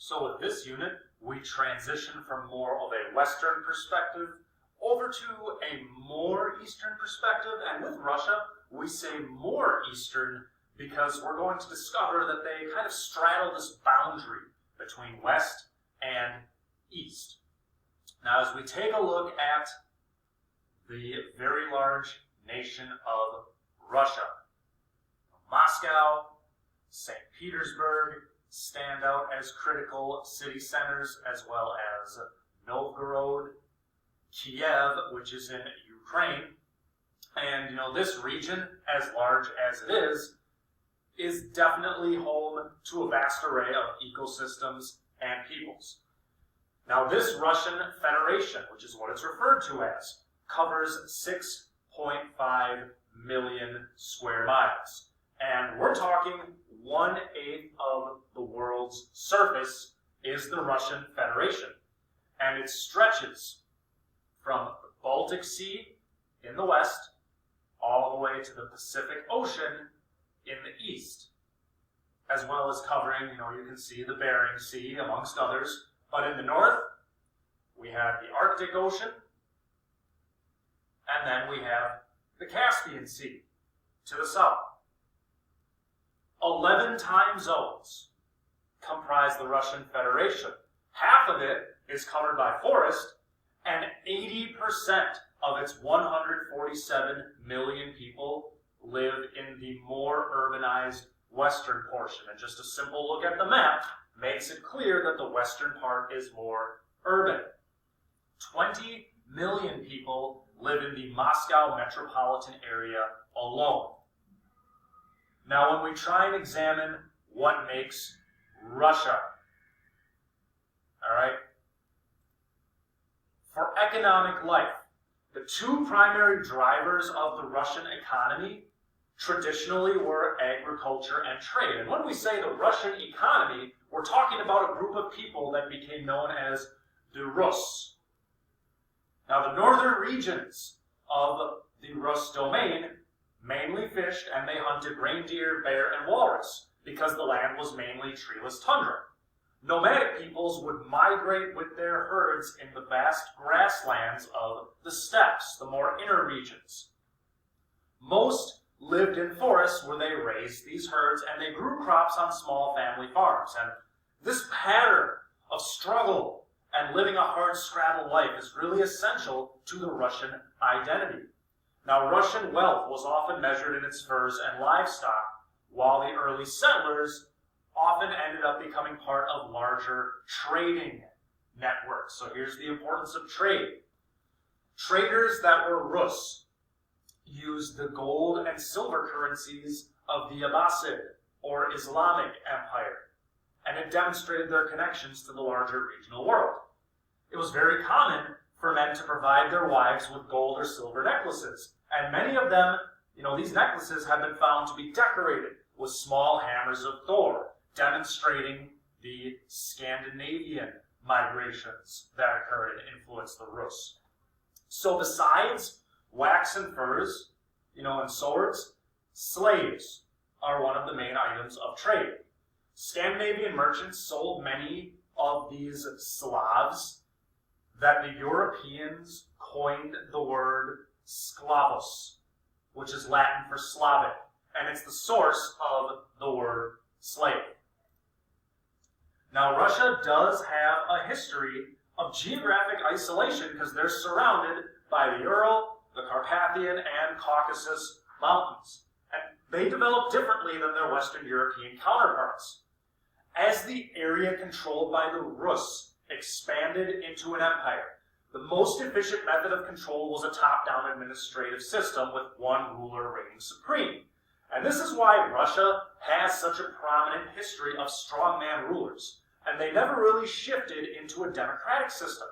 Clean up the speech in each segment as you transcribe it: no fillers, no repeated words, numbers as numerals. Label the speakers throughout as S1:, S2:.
S1: So with this unit, we transition from more of a Western perspective over to a more Eastern perspective, and with Russia, we say more Eastern because we're going to discover that they kind of straddle this boundary between West and East. Now, as we take a look at the very large nation of Russia, Moscow, St. Petersburg stand out as critical city centers, as well as Novgorod, Kiev, which is in Ukraine. And this region, as large as it is definitely home to a vast array of ecosystems and peoples. Now, this Russian Federation, which is what it's referred to as, covers 6.5 million square miles. And we're talking 1/8 of the world's surface is the Russian Federation. And it stretches from the Baltic Sea in the west all the way to the Pacific Ocean in the east, as well as covering, you can see the Bering Sea amongst others. But in the north, we have the Arctic Ocean, and then we have the Caspian Sea to the south. 11 time zones comprise the Russian Federation. Half of it is covered by forest, and 80% of its 147 million people live in the more urbanized western portion. And just a simple look at the map makes it clear that the western part is more urban. 20 million people live in the Moscow metropolitan area alone. Now, when we try and examine what makes Russia, all right, for economic life, the two primary drivers of the Russian economy traditionally were agriculture and trade. And when we say the Russian economy, we're talking about a group of people that became known as the Rus. Now, the northern regions of the Rus domain mainly fished, and they hunted reindeer, bear, and walrus because the land was mainly treeless tundra. Nomadic peoples would migrate with their herds in the vast grasslands of the steppes, the more inner regions. Most lived in forests where they raised these herds, and they grew crops on small family farms. And this pattern of struggle and living a hard-scrabble life is really essential to the Russian identity. Now, Russian wealth was often measured in its furs and livestock, while the early settlers often ended up becoming part of larger trading networks. So here's the importance of trade. Traders that were Rus used the gold and silver currencies of the Abbasid, or Islamic Empire, and it demonstrated their connections to the larger regional world. It was very common for men to provide their wives with gold or silver necklaces, and many of them, these necklaces have been found to be decorated with small hammers of Thor, demonstrating the Scandinavian migrations that occurred and influenced the Rus. So besides wax and furs, and swords, slaves are one of the main items of trade. Scandinavian merchants sold many of these Slavs that the Europeans coined the word sklavos, which is Latin for Slavic, and it's the source of the word slave. Now, Russia does have a history of geographic isolation because they're surrounded by the Ural, the Carpathian, and Caucasus mountains, and they developed differently than their Western European counterparts. As the area controlled by the Rus expanded into an empire, the most efficient method of control was a top-down administrative system with one ruler reigning supreme. And this is why Russia has such a prominent history of strongman rulers, and they never really shifted into a democratic system.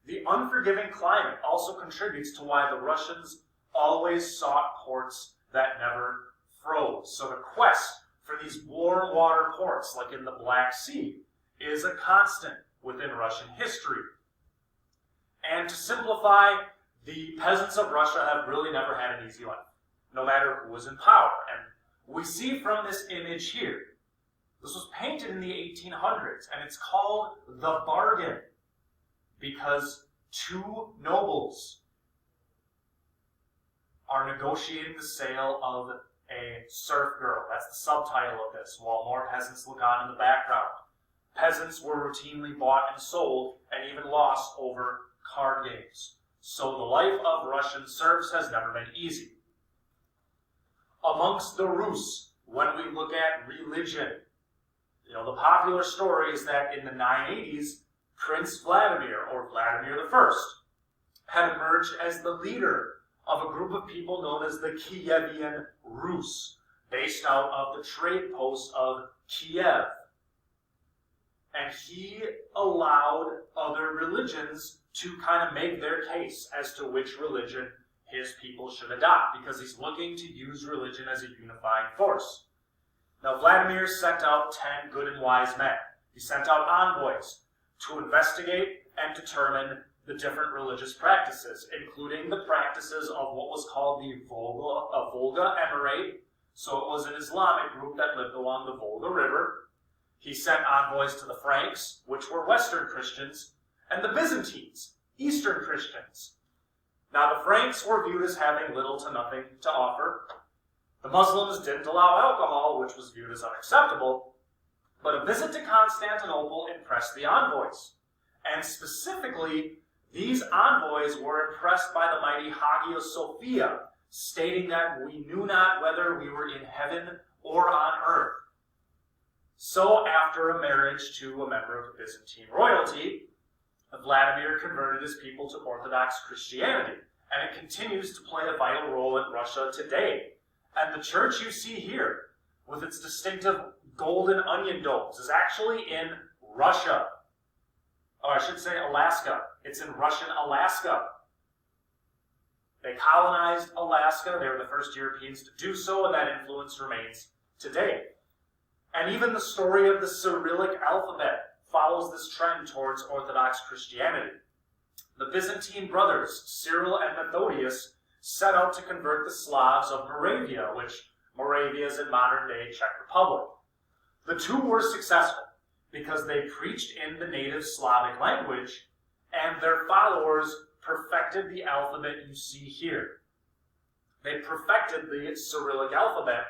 S1: The unforgiving climate also contributes to why the Russians always sought ports that never froze. So the quest for these warm water ports, like in the Black Sea, is a constant within Russian history. And to simplify, the peasants of Russia have really never had an easy life, no matter who was in power. And we see from this image here This was painted in the 1800s, and it's called The Bargain because two nobles are negotiating the sale of a serf girl. That's the subtitle of this, while more peasants look on in the background. Peasants were routinely bought and sold, and even lost over card games. So the life of Russian serfs has never been easy. Amongst the Rus, when we look at religion, the popular story is that in the 980s, Prince Vladimir, or Vladimir I, had emerged as the leader of a group of people known as the Kievian Rus, based out of the trade post of Kiev. And he allowed other religions to kind of make their case as to which religion his people should adopt, because he's looking to use religion as a unifying force. Now, Vladimir sent out 10 good and wise men. He sent out envoys to investigate and determine the different religious practices, including the practices of what was called the Volga Emirate. So it was an Islamic group that lived along the Volga River. He sent envoys to the Franks, which were Western Christians, and the Byzantines, Eastern Christians. Now, the Franks were viewed as having little to nothing to offer. The Muslims didn't allow alcohol, which was viewed as unacceptable. But a visit to Constantinople impressed the envoys. And specifically, these envoys were impressed by the mighty Hagia Sophia, stating that we knew not whether we were in heaven or on earth. So, after a marriage to a member of the Byzantine royalty, Vladimir converted his people to Orthodox Christianity, and it continues to play a vital role in Russia today. And the church you see here, with its distinctive golden onion domes, is actually in Russia. Or I should say Alaska. It's in Russian Alaska. They colonized Alaska. They were the first Europeans to do so, and that influence remains today. And even the story of the Cyrillic Alphabet follows this trend towards Orthodox Christianity. The Byzantine brothers, Cyril and Methodius, set out to convert the Slavs of Moravia, which Moravia is in modern-day Czech Republic. The two were successful because they preached in the native Slavic language, and their followers perfected the alphabet you see here. They perfected the Cyrillic alphabet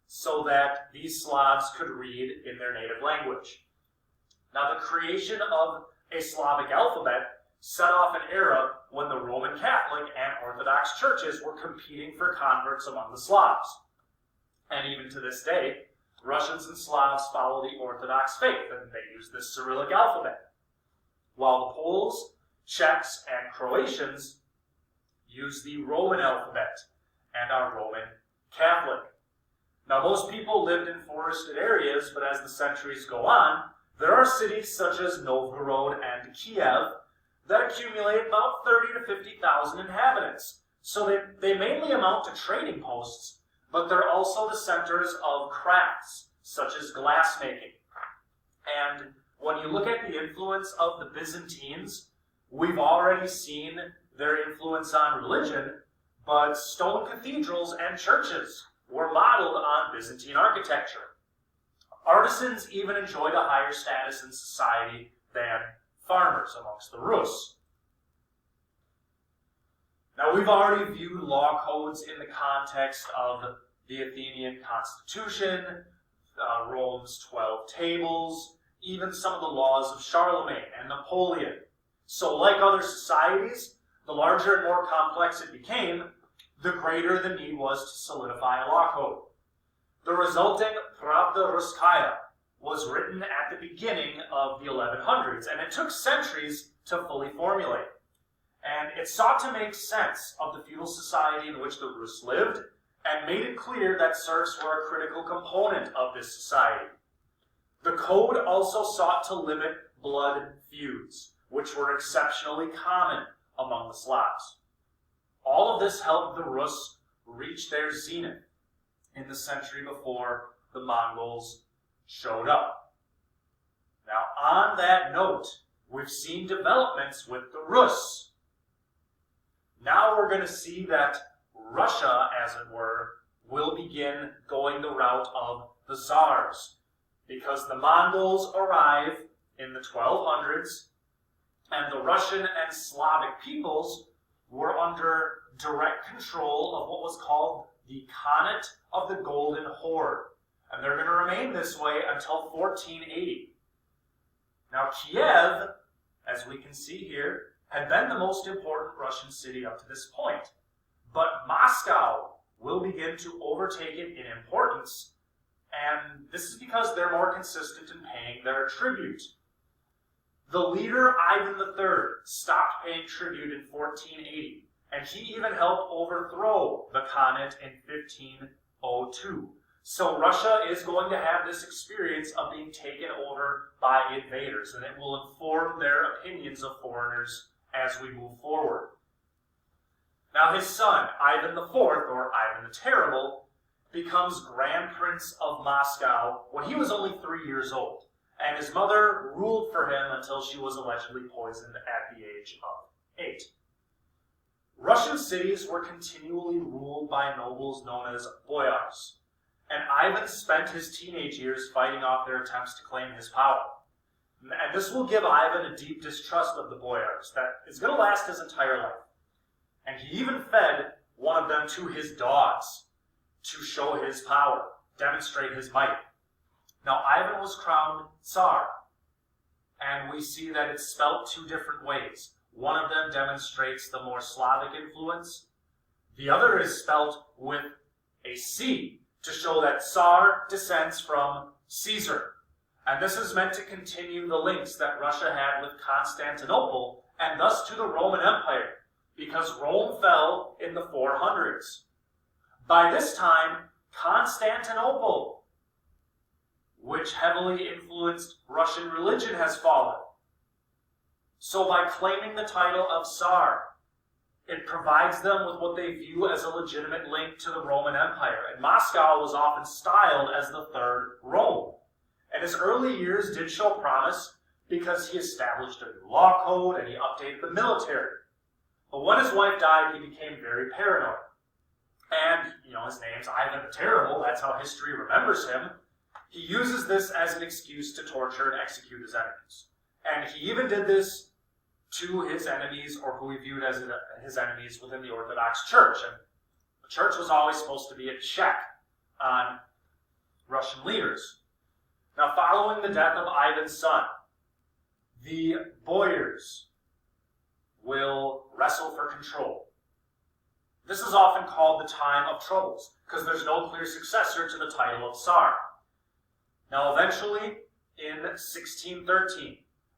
S1: so that these Slavs could read in their native language. Now, the creation of a Slavic alphabet set off an era when the Roman Catholic and Orthodox churches were competing for converts among the Slavs. And even to this day, Russians and Slavs follow the Orthodox faith, and they use this Cyrillic alphabet, while the Poles, Czechs, and Croatians use the Roman alphabet and are Roman Catholic. Now, most people lived in forested areas, but as the centuries go on, there are cities such as Novgorod and Kiev that accumulate about 30 to 50,000 inhabitants. So they mainly amount to trading posts, but they're also the centers of crafts, such as glassmaking. And when you look at the influence of the Byzantines, we've already seen their influence on religion, but stone cathedrals and churches were modeled on Byzantine architecture. Artisans even enjoyed a higher status in society than farmers amongst the Rus. Now, we've already viewed law codes in the context of the Athenian Constitution, Rome's 12 Tables, even some of the laws of Charlemagne and Napoleon. So, like other societies, the larger and more complex it became, the greater the need was to solidify a law code. The resulting Pravda Ruskaya was written at the beginning of the 1100s, and it took centuries to fully formulate. And it sought to make sense of the feudal society in which the Rus lived, and made it clear that serfs were a critical component of this society. The code also sought to limit blood feuds, which were exceptionally common among the Slavs. All of this helped the Rus reach their zenith in the century before the Mongols showed up. Now, on that note, we've seen developments with the Rus. Now we're going to see that Russia, as it were, will begin going the route of the Tsars. because the Mongols arrive in the 1200s, and the Russian and Slavic peoples were under direct control of what was called the Khanate of the Golden Horde. And they're going to remain this way until 1480. Now, Kiev, as we can see here, had been the most important Russian city up to this point. But Moscow will begin to overtake it in importance, and this is because they're more consistent in paying their tribute. The leader, Ivan III, stopped paying tribute in 1480, and he even helped overthrow the Khanate in 1502. So Russia is going to have this experience of being taken over by invaders, and it will inform their opinions of foreigners as we move forward. Now his son, Ivan IV, or Ivan the Terrible, becomes Grand Prince of Moscow when he was only 3 years old, and his mother ruled for him until she was allegedly poisoned at the age of 8. Russian cities were continually ruled by nobles known as boyars, and Ivan spent his teenage years fighting off their attempts to claim his power. And this will give Ivan a deep distrust of the boyars that is going to last his entire life. And he even fed one of them to his dogs to show his power, demonstrate his might. Now, Ivan was crowned Tsar, and we see that it's spelt 2 different ways. One of them demonstrates the more Slavic influence. The other is spelt with a C to show that Tsar descends from Caesar. And this is meant to continue the links that Russia had with Constantinople and thus to the Roman Empire, because Rome fell in the 400s. By this time, Constantinople, which heavily influenced Russian religion, has fallen. So by claiming the title of Tsar, it provides them with what they view as a legitimate link to the Roman Empire. And Moscow was often styled as the Third Rome. And his early years did show promise because he established a new law code and he updated the military. But when his wife died, he became very paranoid. And, his name's Ivan the Terrible, that's how history remembers him. He uses this as an excuse to torture and execute his enemies. And he even did this to his enemies, or who he viewed as his enemies within the Orthodox Church. And the church was always supposed to be a check on Russian leaders. Now, following the death of Ivan's son, the boyars will wrestle for control. This is often called the time of troubles, because there's no clear successor to the title of Tsar. Now, eventually, in 1613,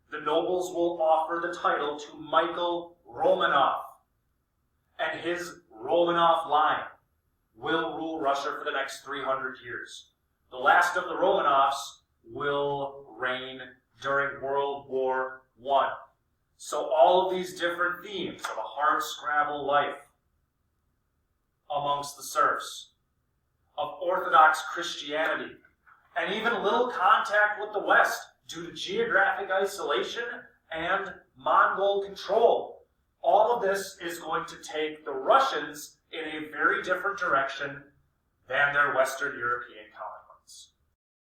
S1: the nobles will offer the title to Michael Romanov, and his Romanov line will rule Russia for the next 300 years. The last of the Romanovs will reign during World War I. So all of these different themes of a hardscrabble life amongst the serfs, of Orthodox Christianity, and even little contact with the West due to geographic isolation and Mongol control. All of this is going to take the Russians in a very different direction than their Western European